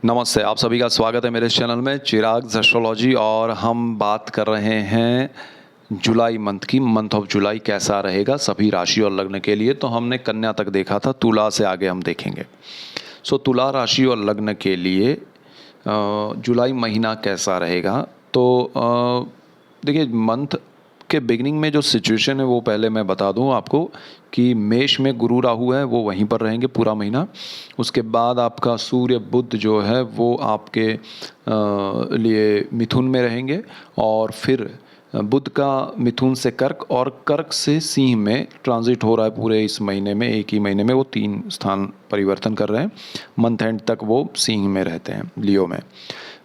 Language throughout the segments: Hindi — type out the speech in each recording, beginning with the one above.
नमस्ते, आप सभी का स्वागत है मेरे इस चैनल में चिराग एस्ट्रोलॉजी। और हम बात कर रहे हैं जुलाई मंथ की। मंथ ऑफ जुलाई कैसा रहेगा सभी राशि और लग्न के लिए। तो हमने कन्या तक देखा था, तुला से आगे हम देखेंगे। तुला राशि और लग्न के लिए जुलाई महीना कैसा रहेगा। देखिए, मंथ के बिगिनिंग में जो सिचुएशन है वो पहले मैं बता दूं आपको कि मेष में गुरु राहु है, वो वहीं पर रहेंगे पूरा महीना। उसके बाद आपका सूर्य बुध जो है वो आपके लिए मिथुन में रहेंगे, और फिर बुध का मिथुन से कर्क और कर्क से सिंह में ट्रांजिट हो रहा है पूरे इस महीने में। एक ही महीने में वो 3 स्थान परिवर्तन कर रहे हैं। मंथ एंड तक वो सिंह में रहते हैं, लियो में।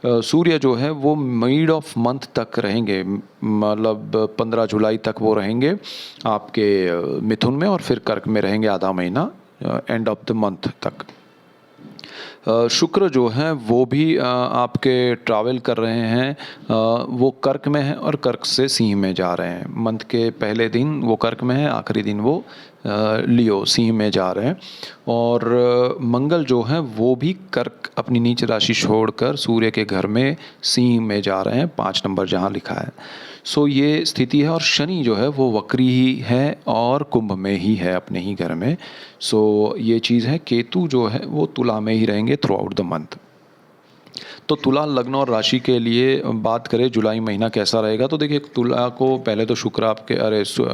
सूर्य जो है वो मिड ऑफ मंथ तक रहेंगे, मतलब 15 जुलाई तक वो रहेंगे आपके मिथुन में, और फिर कर्क में रहेंगे आधा महीना, एंड ऑफ द मंथ तक। शुक्र जो है वो भी आपके ट्रैवल कर रहे हैं, वो कर्क में है और कर्क से सिंह में जा रहे हैं। मंथ के पहले दिन वो कर्क में है, आखिरी दिन वो लियो सिंह में जा रहे हैं। और मंगल जो है वो भी कर्क अपनी नीच राशि छोड़कर सूर्य के घर में सिंह में जा रहे हैं, 5 नंबर जहाँ लिखा है। ये स्थिति है। और शनि जो है वो वक्री ही है और कुंभ में ही है, अपने ही घर में। ये चीज़ है। केतु जो है वो तुला में ही रहेंगे थ्रू आउट द मंथ। तो तुला लग्न और राशि के लिए बात करें जुलाई महीना कैसा रहेगा, तो देखिए, तुला को पहले तो शुक्र आपके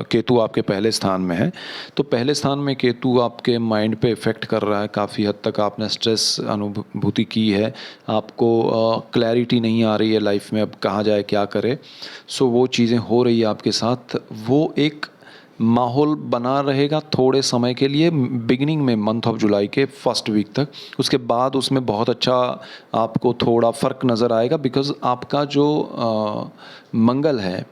केतु आपके पहले स्थान में है। तो पहले स्थान में केतु आपके माइंड पे इफ़ेक्ट कर रहा है। काफ़ी हद तक आपने स्ट्रेस अनुभूति की है, आपको क्लैरिटी नहीं आ रही है लाइफ में, अब कहाँ जाए क्या करे। वो चीज़ें हो रही है आपके साथ। वो एक माहौल बना रहेगा थोड़े समय के लिए, बिगिनिंग में मंथ ऑफ जुलाई के फर्स्ट वीक तक। उसके बाद उसमें बहुत अच्छा आपको थोड़ा फ़र्क नज़र आएगा, बिकॉज़ आपका जो मंगल है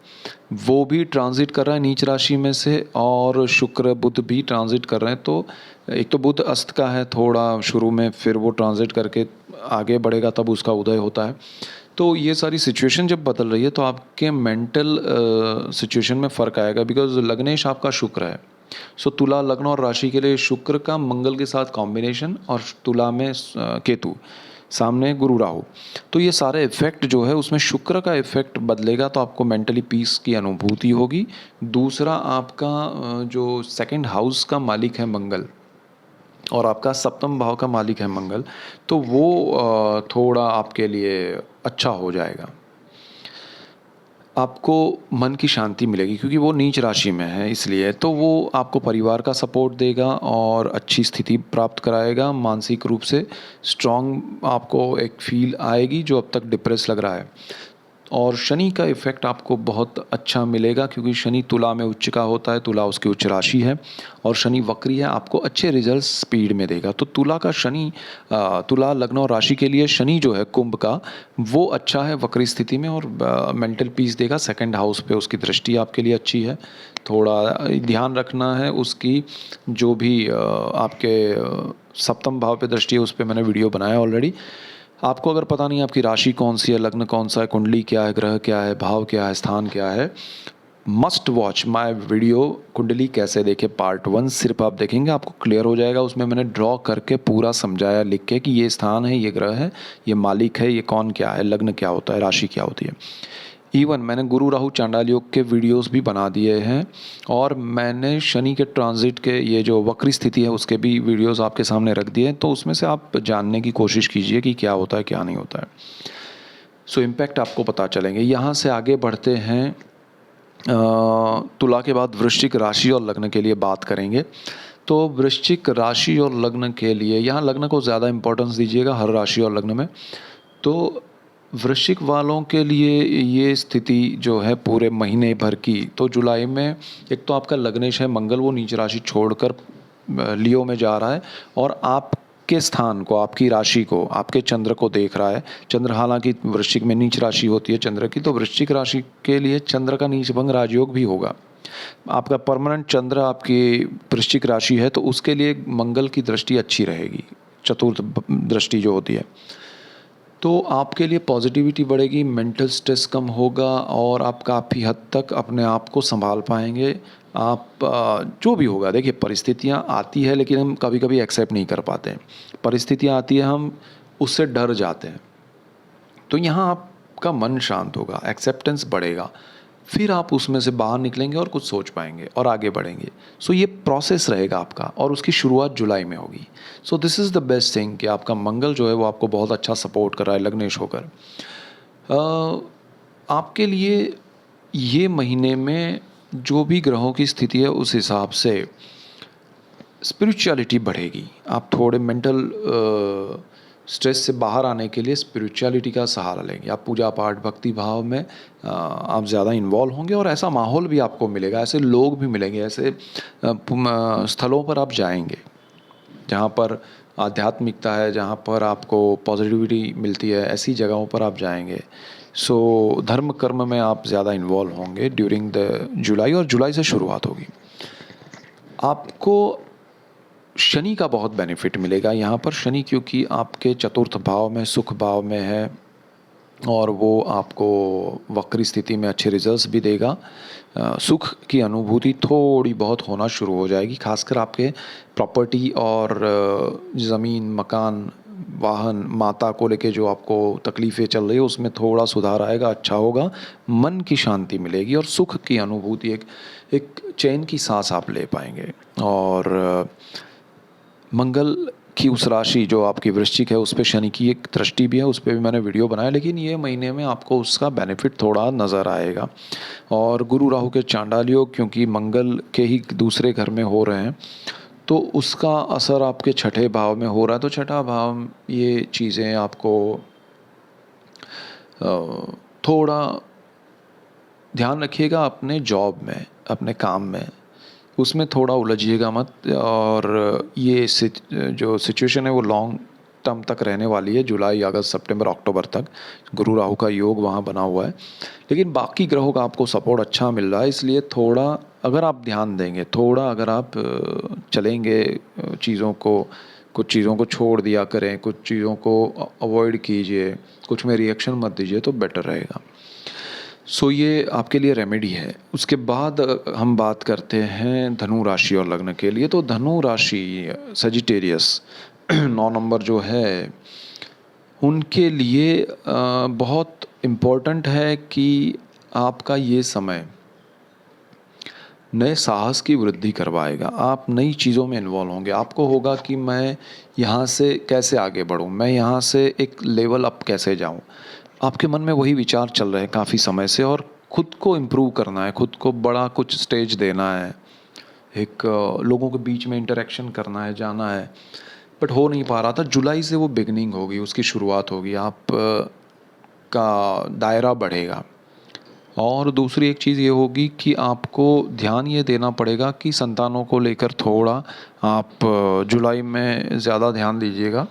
वो भी ट्रांजिट कर रहा है नीच राशि में से, और शुक्र बुध भी ट्रांजिट कर रहे हैं। तो एक तो बुध अस्त का है थोड़ा शुरू में, फिर वो ट्रांजिट करके आगे बढ़ेगा, तब उसका उदय होता है। तो ये सारी सिचुएशन जब बदल रही है तो आपके मेंटल सिचुएशन में फ़र्क आएगा, बिकॉज लग्नेश आपका शुक्र है। तुला लग्न और राशि के लिए शुक्र का मंगल के साथ कॉम्बिनेशन, और तुला में केतु, सामने गुरु राहु। तो ये सारे इफेक्ट जो है उसमें शुक्र का इफेक्ट बदलेगा, तो आपको मेंटली पीस की अनुभूति होगी। दूसरा, आपका जो सेकंड हाउस का मालिक है मंगल, और आपका सप्तम भाव का मालिक है मंगल, तो वो थोड़ा आपके लिए अच्छा हो जाएगा। आपको मन की शांति मिलेगी क्योंकि वो नीच राशि में है, इसलिए तो वो आपको परिवार का सपोर्ट देगा और अच्छी स्थिति प्राप्त कराएगा। मानसिक रूप से स्ट्रांग आपको एक फील आएगी जो अब तक डिप्रेस लग रहा है। और शनि का इफ़ेक्ट आपको बहुत अच्छा मिलेगा, क्योंकि शनि तुला में उच्च का होता है, तुला उसकी उच्च राशि है, और शनि वक्री है, आपको अच्छे रिजल्ट स्पीड में देगा। तो तुला का शनि, तुला लग्न और राशि के लिए शनि जो है कुंभ का, वो अच्छा है वक्री स्थिति में, और मेंटल पीस देगा। सेकंड हाउस पे उसकी दृष्टि आपके लिए अच्छी है। थोड़ा ध्यान रखना है उसकी, जो भी आपके सप्तम भाव पे दृष्टि है, उस पर मैंने वीडियो बनाया ऑलरेडी। आपको अगर पता नहीं आपकी राशि कौन सी है, लग्न कौन सा है, कुंडली क्या है, ग्रह क्या है, भाव क्या है, स्थान क्या है, मस्ट वॉच माय वीडियो कुंडली कैसे देखे पार्ट 1। सिर्फ आप देखेंगे आपको क्लियर हो जाएगा। उसमें मैंने ड्रॉ करके पूरा समझाया लिख के कि ये स्थान है, ये ग्रह है, ये मालिक है, ये कौन क्या है, लग्न क्या होता है, राशि क्या होती है। इवन मैंने गुरु राहु चांडाल योग के वीडियोस भी बना दिए हैं, और मैंने शनि के ट्रांजिट के ये जो वक्री स्थिति है उसके भी वीडियोस आपके सामने रख दिए हैं। तो उसमें से आप जानने की कोशिश कीजिए कि क्या होता है क्या नहीं होता है। इम्पैक्ट आपको पता चलेंगे। यहाँ से आगे बढ़ते हैं, तुला के बाद वृश्चिक राशि और लग्न के लिए बात करेंगे। तो वृश्चिक राशि और लग्न के लिए, यहाँ लग्न को ज़्यादा इंपॉर्टेंस दीजिएगा हर राशि और लग्न में। तो वृश्चिक वालों के लिए ये स्थिति जो है पूरे महीने भर की, तो जुलाई में एक तो आपका लग्नेश है मंगल, वो नीच राशि छोड़कर लियो में जा रहा है, और आपके स्थान को, आपकी राशि को, आपके चंद्र को देख रहा है। चंद्र हालांकि वृश्चिक में नीच राशि होती है चंद्र की, तो वृश्चिक राशि के लिए चंद्र का नीच भंग राजयोग भी होगा। आपका परमानेंट चंद्र आपकी वृश्चिक राशि है, तो उसके लिए मंगल की दृष्टि अच्छी रहेगी, चतुर्थ दृष्टि जो होती है। तो आपके लिए पॉजिटिविटी बढ़ेगी, मेंटल स्ट्रेस कम होगा, और आप काफ़ी हद तक अपने आप को संभाल पाएंगे। आप जो भी होगा, देखिए परिस्थितियाँ आती है लेकिन हम कभी कभी एक्सेप्ट नहीं कर पाते हैं। परिस्थितियाँ आती है, हम उससे डर जाते हैं। तो यहाँ आपका मन शांत होगा, एक्सेप्टेंस बढ़ेगा, फिर आप उसमें से बाहर निकलेंगे और कुछ सोच पाएंगे और आगे बढ़ेंगे। सो ये प्रोसेस रहेगा आपका और उसकी शुरुआत जुलाई में होगी। So this is the best thing कि आपका मंगल जो है वो आपको बहुत अच्छा सपोर्ट कर रहा है लग्नेश होकर। आपके लिए ये महीने में जो भी ग्रहों की स्थिति है उस हिसाब से स्पिरिचुअलिटी बढ़ेगी। आप थोड़े मेंटल स्ट्रेस से बाहर आने के लिए स्पिरिचुअलिटी का सहारा लेंगे। आप पूजा पाठ भक्ति भाव में आप ज़्यादा इन्वॉल्व होंगे और ऐसा माहौल भी आपको मिलेगा, ऐसे लोग भी मिलेंगे, ऐसे स्थलों पर आप जाएंगे जहाँ पर आध्यात्मिकता है, जहाँ पर आपको पॉजिटिविटी मिलती है, ऐसी जगहों पर आप जाएंगे। सो धर्म कर्म में आप ज़्यादा इन्वॉल्व होंगे ड्यूरिंग द जुलाई, और जुलाई से शुरुआत होगी। आपको शनि का बहुत बेनिफिट मिलेगा यहाँ पर। शनि क्योंकि आपके चतुर्थ भाव में, सुख भाव में है, और वो आपको वक्री स्थिति में अच्छे रिजल्ट्स भी देगा। सुख की अनुभूति थोड़ी बहुत होना शुरू हो जाएगी, खासकर आपके प्रॉपर्टी और ज़मीन मकान वाहन माता को लेके जो आपको तकलीफ़ें चल रही है उसमें थोड़ा सुधार आएगा, अच्छा होगा, मन की शांति मिलेगी और सुख की अनुभूति, एक चैन की सांस आप ले पाएंगे। और मंगल की उस राशि जो आपकी वृश्चिक है उस पे शनि की एक दृष्टि भी है, उस पे भी मैंने वीडियो बनाया, लेकिन ये महीने में आपको उसका बेनिफिट थोड़ा नज़र आएगा। और गुरु राहु के चांडाल योग क्योंकि मंगल के ही दूसरे घर में हो रहे हैं तो उसका असर आपके छठे भाव में हो रहा है। तो छठा भाव ये चीज़ें आपको थोड़ा ध्यान रखिएगा अपने जॉब में, अपने काम में, उसमें थोड़ा उलझिएगा मत। और ये जो सिचुएशन है वो लॉन्ग टर्म तक रहने वाली है, जुलाई अगस्त सितंबर अक्टूबर तक गुरु राहु का योग वहाँ बना हुआ है। लेकिन बाकी ग्रहों का आपको सपोर्ट अच्छा मिल रहा है, इसलिए थोड़ा अगर आप ध्यान देंगे, थोड़ा अगर आप चलेंगे चीज़ों को, कुछ चीज़ों को छोड़ दिया करें, कुछ चीज़ों को अवॉइड कीजिए, कुछ में रिएक्शन मत दीजिए तो बेटर रहेगा। सो ये आपके लिए रेमेडी है। उसके बाद हम बात करते हैं धनु राशि और लग्न के लिए। तो धनु राशि सजिटेरियस 9 नंबर जो है उनके लिए बहुत इम्पोर्टेंट है कि आपका ये समय नए साहस की वृद्धि करवाएगा। आप नई चीज़ों में इन्वॉल्व होंगे, आपको होगा कि मैं यहाँ से कैसे आगे बढ़ूँ, मैं यहाँ से एक लेवल अप कैसे जाऊँ। आपके मन में वही विचार चल रहे हैं काफ़ी समय से, और खुद को इम्प्रूव करना है, खुद को बड़ा कुछ स्टेज देना है, एक लोगों के बीच में इंटरेक्शन करना है, जाना है, बट हो नहीं पा रहा था। जुलाई से वो बिगनिंग होगी, उसकी शुरुआत होगी, आप का दायरा बढ़ेगा। और दूसरी एक चीज़ ये होगी कि आपको ध्यान ये देना पड़ेगा कि संतानों को लेकर थोड़ा आप जुलाई में ज़्यादा ध्यान दीजिएगा,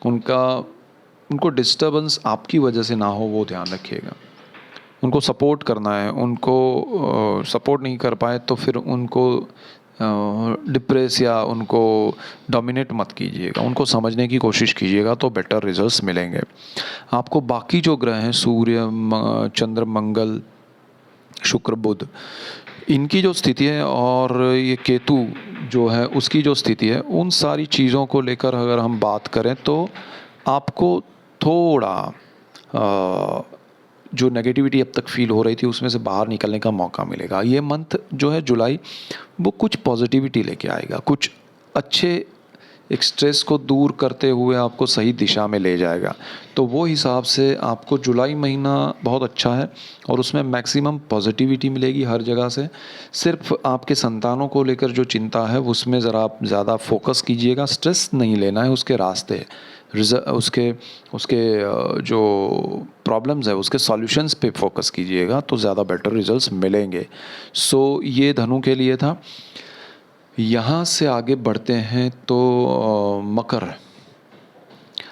उनको डिस्टर्बेंस आपकी वजह से ना हो, वो ध्यान रखिएगा। उनको सपोर्ट करना है, उनको सपोर्ट नहीं कर पाए तो फिर उनको डिप्रेस या उनको डोमिनेट मत कीजिएगा, उनको समझने की कोशिश कीजिएगा तो बेटर रिजल्ट्स मिलेंगे आपको। बाकी जो ग्रह हैं सूर्य चंद्र मंगल शुक्र बुध, इनकी जो स्थिति है और ये केतु जो है उसकी जो स्थिति है, उन सारी चीज़ों को लेकर अगर हम बात करें तो आपको थोड़ा जो नेगेटिविटी अब तक फील हो रही थी उसमें से बाहर निकलने का मौका मिलेगा। ये मंथ जो है जुलाई वो कुछ पॉजिटिविटी लेके आएगा, कुछ अच्छे एक स्ट्रेस को दूर करते हुए आपको सही दिशा में ले जाएगा। तो वो हिसाब से आपको जुलाई महीना बहुत अच्छा है और उसमें मैक्सिमम पॉजिटिविटी मिलेगी हर जगह से। सिर्फ आपके संतानों को लेकर जो चिंता है उसमें ज़रा आप ज़्यादा फोकस कीजिएगा, स्ट्रेस नहीं लेना है, उसके रास्ते उसके जो प्रॉब्लम्स है उसके सॉल्यूशंस पे फोकस कीजिएगा तो ज़्यादा बेटर रिजल्ट्स मिलेंगे। सो ये धनु के लिए था। यहाँ से आगे बढ़ते हैं तो मकर।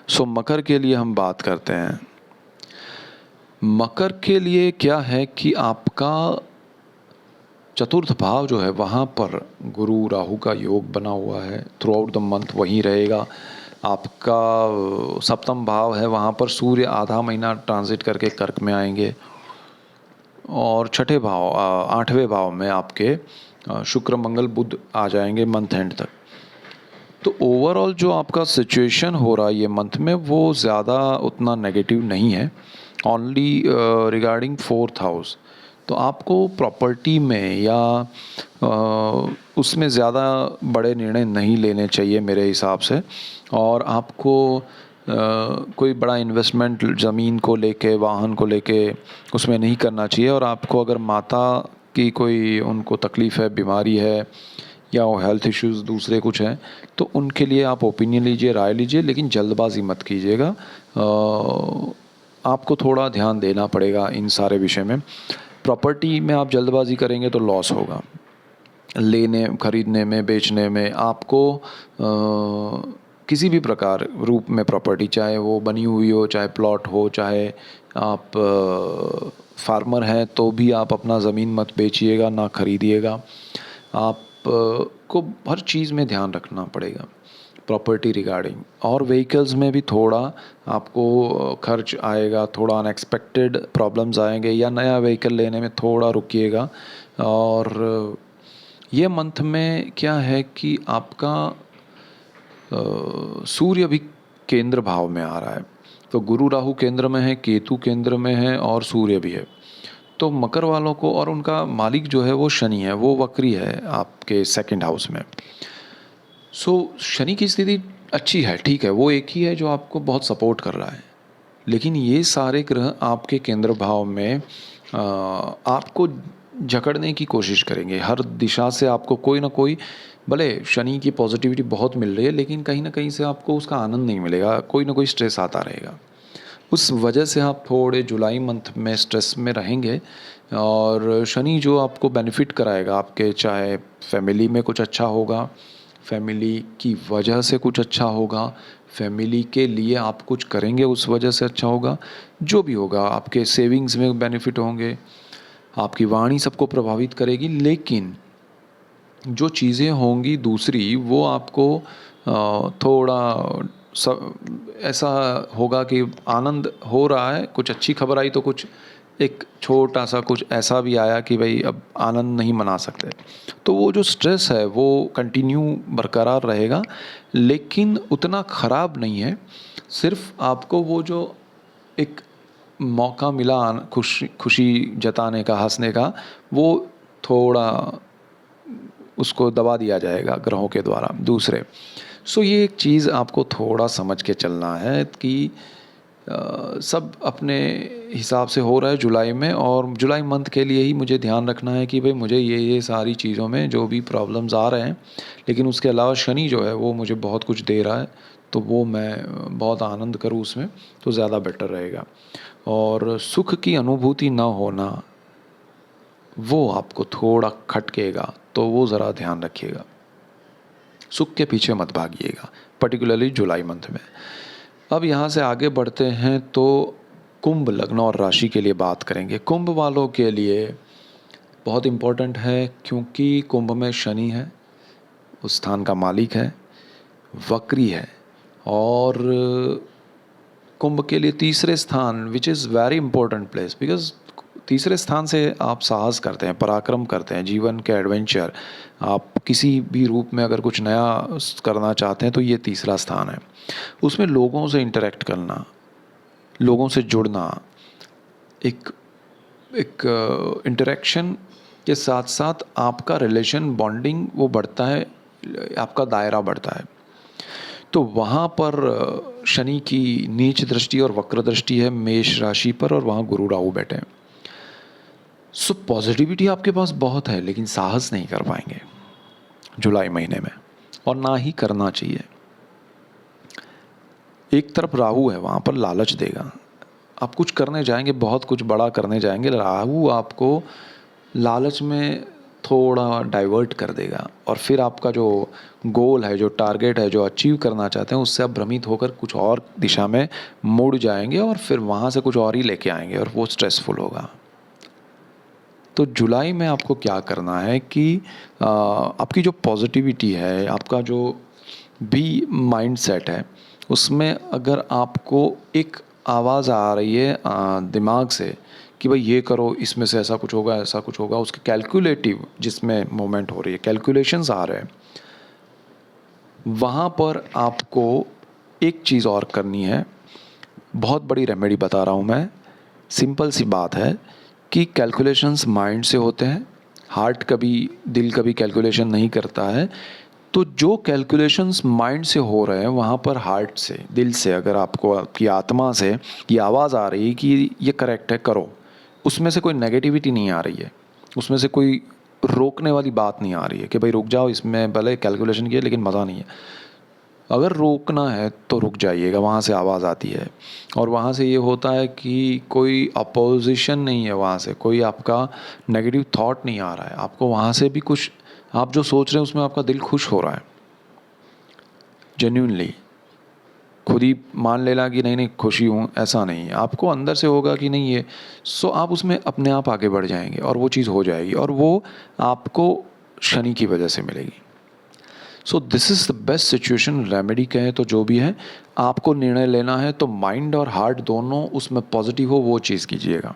सो मकर के लिए हम बात करते हैं। मकर के लिए क्या है कि आपका चतुर्थ भाव जो है वहाँ पर गुरु राहु का योग बना हुआ है, थ्रू आउट द मंथ वहीं रहेगा। आपका सप्तम भाव है, वहाँ पर सूर्य आधा महीना ट्रांजिट करके कर्क में आएंगे, और छठे भाव 8वें भाव में आपके शुक्र मंगल बुध आ जाएंगे मंथ एंड तक। तो ओवरऑल जो आपका सिचुएशन हो रहा है ये मंथ में वो ज़्यादा उतना नेगेटिव नहीं है, ओनली रिगार्डिंग फोर्थ हाउस। तो आपको प्रॉपर्टी में या उसमें ज़्यादा बड़े निर्णय नहीं लेने चाहिए मेरे हिसाब से। और आपको कोई बड़ा इन्वेस्टमेंट ज़मीन को लेके, वाहन को लेके उसमें नहीं करना चाहिए। और आपको अगर माता की कोई उनको तकलीफ़ है, बीमारी है या वो हेल्थ इश्यूज़ दूसरे कुछ हैं, तो उनके लिए आप ओपिनियन लीजिए, राय लीजिए, लेकिन जल्दबाजी मत कीजिएगा। आपको थोड़ा ध्यान देना पड़ेगा इन सारे विषय में। प्रॉपर्टी में आप जल्दबाजी करेंगे तो लॉस होगा। लेने, खरीदने में, बेचने में आपको किसी भी प्रकार रूप में प्रॉपर्टी, चाहे वो बनी हुई हो, चाहे प्लॉट हो, चाहे आप फार्मर हैं तो भी आप अपना ज़मीन मत बेचिएगा, ना खरीदिएगा। आप को हर चीज़ में ध्यान रखना पड़ेगा प्रॉपर्टी रिगार्डिंग। और व्हीकल्स में भी थोड़ा आपको खर्च आएगा, थोड़ा अनएक्सपेक्टेड प्रॉब्लम्स आएंगे, या नया व्हीकल लेने में थोड़ा रुकिएगा। और ये मंथ में क्या है कि आपका सूर्य भी केंद्र भाव में आ रहा है। तो गुरु राहु केंद्र में है, केतु केंद्र में है और सूर्य भी है। तो मकर वालों को, और उनका मालिक जो है वो शनि है, वो वक्री है आपके सेकंड हाउस में। सो शनि की स्थिति अच्छी है, ठीक है, वो एक ही है जो आपको बहुत सपोर्ट कर रहा है। लेकिन ये सारे ग्रह आपके केंद्र भाव में आपको जकड़ने की कोशिश करेंगे। हर दिशा से आपको कोई ना कोई, भले शनि की पॉजिटिविटी बहुत मिल रही है लेकिन कहीं ना कहीं से आपको उसका आनंद नहीं मिलेगा, कोई ना कोई स्ट्रेस आता रहेगा। उस वजह से आप थोड़े जुलाई मंथ में स्ट्रेस में रहेंगे। और शनि जो आपको बेनिफिट कराएगा आपके, चाहे फैमिली में कुछ अच्छा होगा, फैमिली की वजह से कुछ अच्छा होगा, फैमिली के लिए आप कुछ करेंगे उस वजह से अच्छा होगा, जो भी होगा आपके सेविंग्स में बेनिफिट होंगे, आपकी वाणी सबको प्रभावित करेगी। लेकिन जो चीज़ें होंगी दूसरी, वो आपको थोड़ा ऐसा होगा कि आनंद हो रहा है, कुछ अच्छी खबर आई तो कुछ एक छोटा सा कुछ ऐसा भी आया कि भाई अब आनंद नहीं मना सकते। तो वो जो स्ट्रेस है वो कंटिन्यू बरकरार रहेगा, लेकिन उतना ख़राब नहीं है। सिर्फ आपको वो जो एक मौका मिला खुशी खुशी जताने का, हंसने का, वो थोड़ा उसको दबा दिया जाएगा ग्रहों के द्वारा दूसरे। सो ये एक चीज़ आपको थोड़ा समझ के चलना है कि सब अपने हिसाब से हो रहा है जुलाई में। और जुलाई मंथ के लिए ही मुझे ध्यान रखना है कि भाई मुझे ये सारी चीज़ों में जो भी प्रॉब्लम्स आ रहे हैं, लेकिन उसके अलावा शनि जो है वो मुझे बहुत कुछ दे रहा है, तो वो मैं बहुत आनंद करूँ उसमें, तो ज़्यादा बेटर रहेगा। और सुख की अनुभूति ना होना, वो आपको थोड़ा खटकेगा, तो वो ज़रा ध्यान रखिएगा। सुख के पीछे मत भागिएगा, पर्टिकुलरली जुलाई मंथ में। अब यहाँ से आगे बढ़ते हैं तो कुंभ लग्न और राशि के लिए बात करेंगे। कुंभ वालों के लिए बहुत इम्पोर्टेंट है, क्योंकि कुंभ में शनि है, उस स्थान का मालिक है, वक्री है। और कुंभ के लिए तीसरे स्थान, which is very important place, because तीसरे स्थान से आप साहस करते हैं, पराक्रम करते हैं, जीवन के एडवेंचर, आप किसी भी रूप में अगर कुछ नया करना चाहते हैं तो ये तीसरा स्थान है। उसमें लोगों से इंटरेक्ट करना, लोगों से जुड़ना, एक एक इंटरेक्शन के साथ साथ आपका रिलेशन बॉन्डिंग वो बढ़ता है, आपका दायरा बढ़ता है। तो वहाँ पर शनि की नीच दृष्टि और वक्र दृष्टि है मेष राशि पर, और वहाँ गुरु राहु बैठे हैं। सो पॉजिटिविटी आपके पास बहुत है, लेकिन साहस नहीं कर पाएंगे जुलाई महीने में, और ना ही करना चाहिए। एक तरफ राहु है, वहाँ पर लालच देगा। आप कुछ करने जाएंगे, बहुत कुछ बड़ा करने जाएंगे, राहु आपको लालच में थोड़ा डाइवर्ट कर देगा, और फिर आपका जो गोल है, जो टारगेट है, जो अचीव करना चाहते हैं, उससे आप भ्रमित होकर कुछ और दिशा में मुड़ जाएंगे, और फिर वहाँ से कुछ और ही लेके आएंगे, और वो स्ट्रेसफुल होगा। तो जुलाई में आपको क्या करना है कि आपकी जो पॉजिटिविटी है, आपका जो भी माइंडसेट है, उसमें अगर आपको एक आवाज़ आ रही है दिमाग से कि भाई ये करो, इसमें से ऐसा कुछ होगा, ऐसा कुछ होगा, उसके कैलकुलेटिव जिसमें मूवमेंट हो रही है, कैलकुलेशंस आ रहे हैं, वहाँ पर आपको एक चीज़ और करनी है, बहुत बड़ी रेमेडी बता रहा हूँ मैं, सिंपल सी बात है कि कैलकुलेशंस माइंड से होते हैं, हार्ट कभी, दिल कभी कैलकुलेशन नहीं करता है। तो जो कैलकुलेशंस माइंड से हो रहे हैं वहाँ पर हार्ट से, दिल से अगर आपको आपकी आत्मा से ये आवाज़ आ रही है कि ये करेक्ट है करो, उसमें से कोई नेगेटिविटी नहीं आ रही है, उसमें से कोई रोकने वाली बात नहीं आ रही है कि भाई रुक जाओ, इसमें भले कैलकुलेशन किया लेकिन मज़ा नहीं है। अगर रोकना है तो रुक जाइएगा, वहाँ से आवाज़ आती है। और वहाँ से ये होता है कि कोई अपोजिशन नहीं है, वहाँ से कोई आपका नेगेटिव थॉट नहीं आ रहा है, आपको वहाँ से भी कुछ, आप जो सोच रहे हैं उसमें आपका दिल खुश हो रहा है जेन्युइनली, खुद ही मान लेना कि नहीं नहीं खुशी हूँ, ऐसा नहीं है, आपको अंदर से होगा कि नहीं ये, सो आप उसमें अपने आप आगे बढ़ जाएंगे और वो चीज़ हो जाएगी और वो आपको शनि की वजह से मिलेगी। So this is the best situation, remedy कहें तो जो भी है, आपको निर्णय लेना है तो माइंड और हार्ट दोनों उसमें पॉजिटिव हो वो चीज़ कीजिएगा।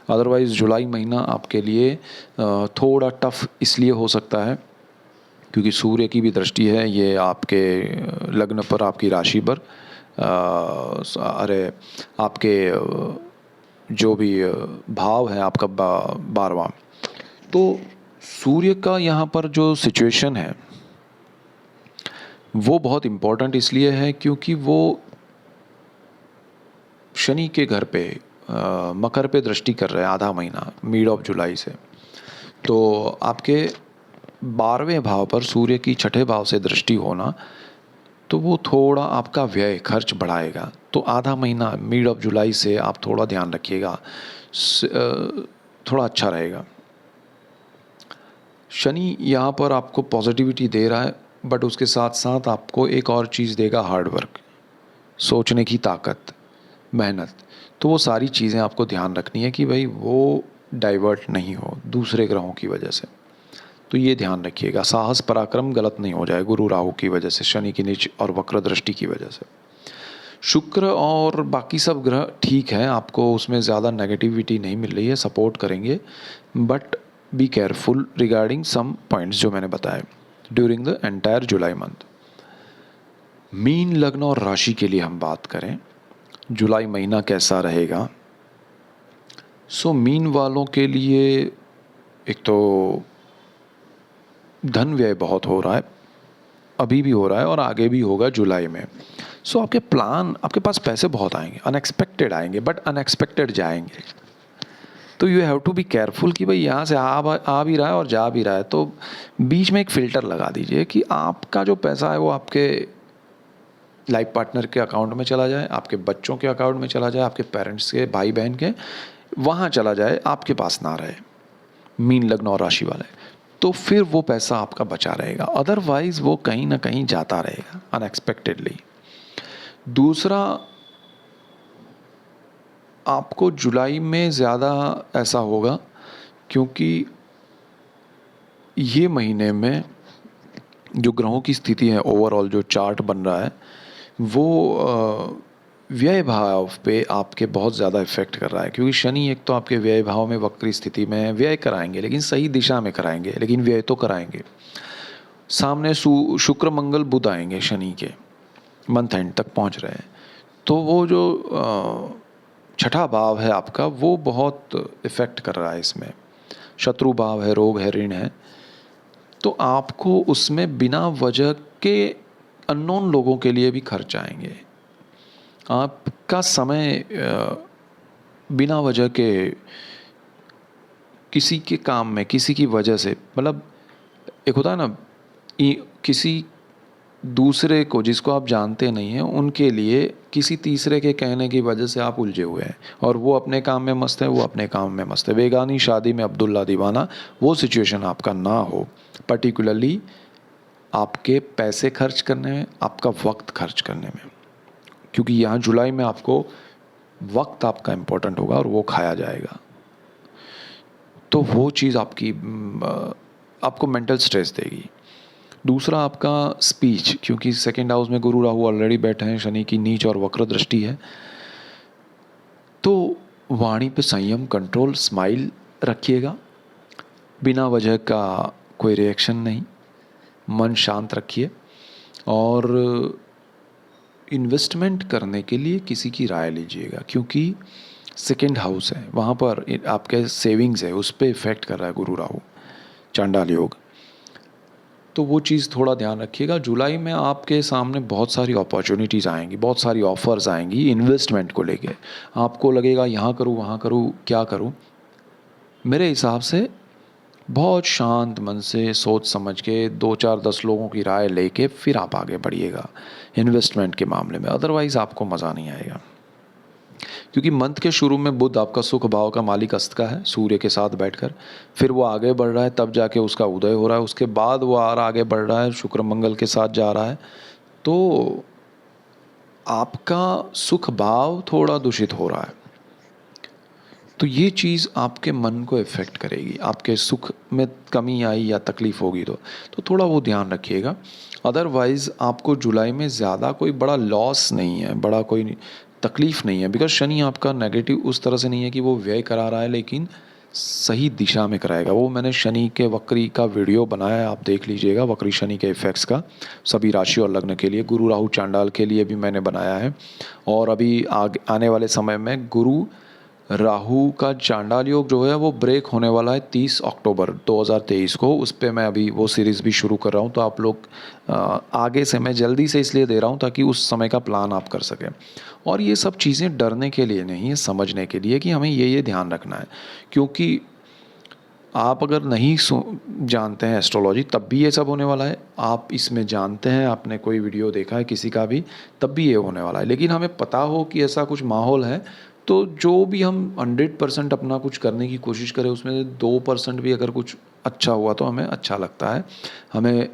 अदरवाइज़ जुलाई महीना आपके लिए थोड़ा टफ इसलिए हो सकता है क्योंकि सूर्य की भी दृष्टि है ये आपके लग्न पर, आपकी राशि पर, अरे आपके जो भी भाव है आपका 12वां। तो सूर्य का यहाँ पर जो सिचुएशन है वो बहुत इम्पोर्टेंट इसलिए है क्योंकि वो शनि के घर पे मकर पे दृष्टि कर रहे हैं आधा महीना, मिड ऑफ जुलाई से। तो आपके 12वें भाव पर सूर्य की छठे भाव से दृष्टि होना, तो वो थोड़ा आपका व्यय खर्च बढ़ाएगा। तो आधा महीना मिड ऑफ जुलाई से आप थोड़ा ध्यान रखिएगा, थोड़ा अच्छा रहेगा। शनि यहाँ पर आपको पॉजिटिविटी दे रहा है, बट उसके साथ साथ आपको एक और चीज़ देगा, हार्ड वर्क, सोचने की ताकत, मेहनत। तो वो सारी चीज़ें आपको ध्यान रखनी है कि भाई वो डाइवर्ट नहीं हो दूसरे ग्रहों की वजह से। तो ये ध्यान रखिएगा, साहस पराक्रम गलत नहीं हो जाए गुरु राहु की वजह से, शनि की नीच और वक्र दृष्टि की वजह से। शुक्र और बाकी सब ग्रह ठीक है, आपको उसमें ज़्यादा नेगेटिविटी नहीं मिल रही है, सपोर्ट करेंगे, but be careful regarding some points जो मैंने बताए during the entire July month. मीन लग्न और राशि के लिए हम बात करें जुलाई महीना कैसा रहेगा। सो मीन वालों के लिए एक तो धन व्यय बहुत हो रहा है, अभी भी हो रहा है और आगे भी होगा जुलाई में। सो आपके प्लान, आपके पास पैसे बहुत आएंगे, अनएक्सपेक्टेड आएंगे, बट अनएक्सपेक्टेड जाएंगे। तो you have to be careful कि भाई यहाँ से आ भी रहा है और जा भी रहा है, तो बीच में एक फ़िल्टर लगा दीजिए कि आपका जो पैसा है वो आपके लाइफ पार्टनर के अकाउंट में चला जाए, आपके बच्चों के अकाउंट में चला जाए, आपके पेरेंट्स के, भाई बहन के, वहाँ चला जाए, आपके पास ना रहे। मीन लग्न और राशि वाले, तो फिर वो पैसा आपका बचा रहेगा, अदरवाइज वो कहीं ना कहीं जाता रहेगा अनएक्सपेक्टेडली। दूसरा, आपको जुलाई में ज़्यादा ऐसा होगा क्योंकि ये महीने में जो ग्रहों की स्थिति है, ओवरऑल जो चार्ट बन रहा है वो व्यय भाव पे आपके बहुत ज़्यादा इफेक्ट कर रहा है, क्योंकि शनि एक तो आपके व्यय भाव में वक्री स्थिति में व्यय कराएंगे, लेकिन सही दिशा में कराएंगे, लेकिन व्यय तो कराएंगे। सामने शुक्र मंगल बुध आएंगे शनि के, मंथ एंड तक पहुंच रहे हैं, तो वो जो छठा भाव है आपका वो बहुत इफेक्ट कर रहा है इसमें, शत्रु भाव है, रोग है, ऋण है। तो आपको उसमें बिना वजह के अननोन लोगों के लिए भी खर्च आएंगे, आपका समय बिना वजह के किसी के काम में, किसी की वजह से, मतलब एक होता है ना, किसी दूसरे को जिसको आप जानते नहीं हैं उनके लिए किसी तीसरे के कहने की वजह से आप उलझे हुए हैं, और वो अपने काम में मस्त है, वो अपने काम में मस्त है। बेगानी शादी में अब्दुल्ला दीवाना, वो सिचुएशन आपका ना हो, पर्टिकुलरली आपके पैसे खर्च करने में, आपका वक्त खर्च करने में, क्योंकि यहाँ जुलाई में आपको वक्त आपका इम्पोर्टेंट होगा और वो खाया जाएगा। तो वो चीज़ आपको मेंटल स्ट्रेस देगी। दूसरा आपका स्पीच, क्योंकि सेकेंड हाउस में गुरु राहु ऑलरेडी बैठे हैं, शनि की नीच और वक्र दृष्टि है, तो वाणी पे संयम, कंट्रोल, स्माइल रखिएगा, बिना वजह का कोई रिएक्शन नहीं, मन शांत रखिए। और इन्वेस्टमेंट करने के लिए किसी की राय लीजिएगा, क्योंकि सेकंड हाउस है, वहाँ पर आपके सेविंग्स है, उस पे इफ़ेक्ट कर रहा है गुरु राहु चांडाल योग। तो वो चीज़ थोड़ा ध्यान रखिएगा। जुलाई में आपके सामने बहुत सारी अपॉर्चुनिटीज़ आएंगी, बहुत सारी ऑफ़र्स आएंगी इन्वेस्टमेंट को लेके। आपको लगेगा यहाँ करूँ वहाँ करूँ क्या करूँ। मेरे हिसाब से बहुत शांत मन से सोच समझ के 2 4 10 लोगों की राय लेके फिर आप आगे बढ़िएगा इन्वेस्टमेंट के मामले में, अदरवाइज़ आपको मज़ा नहीं आएगा। क्योंकि मंथ के शुरू में बुध आपका सुख भाव का मालिक अस्त का है सूर्य के साथ बैठकर, फिर वो आगे बढ़ रहा है, तब जाके उसका उदय हो रहा है, उसके बाद वो और आगे बढ़ रहा है, शुक्र मंगल के साथ जा रहा है। तो आपका सुख भाव थोड़ा दूषित हो रहा है, तो ये चीज़ आपके मन को इफ़ेक्ट करेगी। आपके सुख में कमी आई या तकलीफ़ होगी तो थोड़ा वो ध्यान रखिएगा। अदरवाइज़ आपको जुलाई में ज़्यादा कोई बड़ा लॉस नहीं है, बड़ा कोई तकलीफ़ नहीं है, बिकॉज़ शनि आपका नेगेटिव उस तरह से नहीं है कि वो व्यय करा रहा है, लेकिन सही दिशा में कराएगा। वो मैंने शनि के वक्री का वीडियो बनाया है, आप देख लीजिएगा, वक्री शनि के इफ़ेक्ट्स का सभी राशि और लग्न के लिए। गुरु राहु चांडाल के लिए भी मैंने बनाया है। और अभी आने वाले समय में गुरु राहु का चांडाल योग जो है वो ब्रेक होने वाला है 30 अक्टूबर 2023 को। उस पे मैं अभी वो सीरीज़ भी शुरू कर रहा हूँ, तो आप लोग आगे से, मैं जल्दी से इसलिए दे रहा हूँ ताकि उस समय का प्लान आप कर सकें। और ये सब चीज़ें डरने के लिए नहीं है, समझने के लिए कि हमें ये ध्यान रखना है। क्योंकि आप अगर नहीं जानते हैं एस्ट्रोलॉजी तब भी ये सब होने वाला है, आप इसमें जानते हैं, आपने कोई वीडियो देखा है किसी का भी, तब भी ये होने वाला है। लेकिन हमें पता हो कि ऐसा कुछ माहौल है, तो जो भी हम 100% अपना कुछ करने की कोशिश करें, उसमें से 2% भी अगर कुछ अच्छा हुआ तो हमें अच्छा लगता है। हमें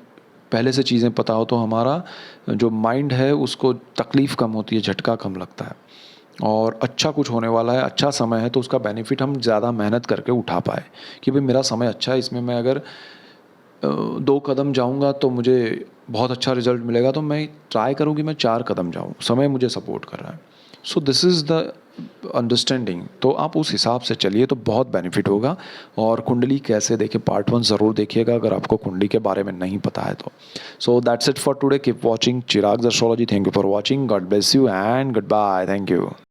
पहले से चीज़ें पता हो तो हमारा जो माइंड है उसको तकलीफ़ कम होती है, झटका कम लगता है। और अच्छा कुछ होने वाला है, अच्छा समय है, तो उसका बेनिफिट हम ज़्यादा मेहनत करके उठा पाए कि भाई मेरा समय अच्छा है, इसमें मैं अगर 2 कदम जाऊँगा तो मुझे बहुत अच्छा रिज़ल्ट मिलेगा, तो मैं ट्राई करूँ कि मैं 4 कदम जाऊँ, समय मुझे सपोर्ट कर रहा है। So this is the understanding. तो आप उस हिसाब से चलिए तो बहुत बेनिफिट होगा। और कुंडली कैसे देखें, पार्ट 1 ज़रूर देखिएगा अगर आपको कुंडली के बारे में नहीं पता है तो। So that's it for today, keep watching Chirag's astrology. Thank you for watching, God bless you and goodbye, thank you.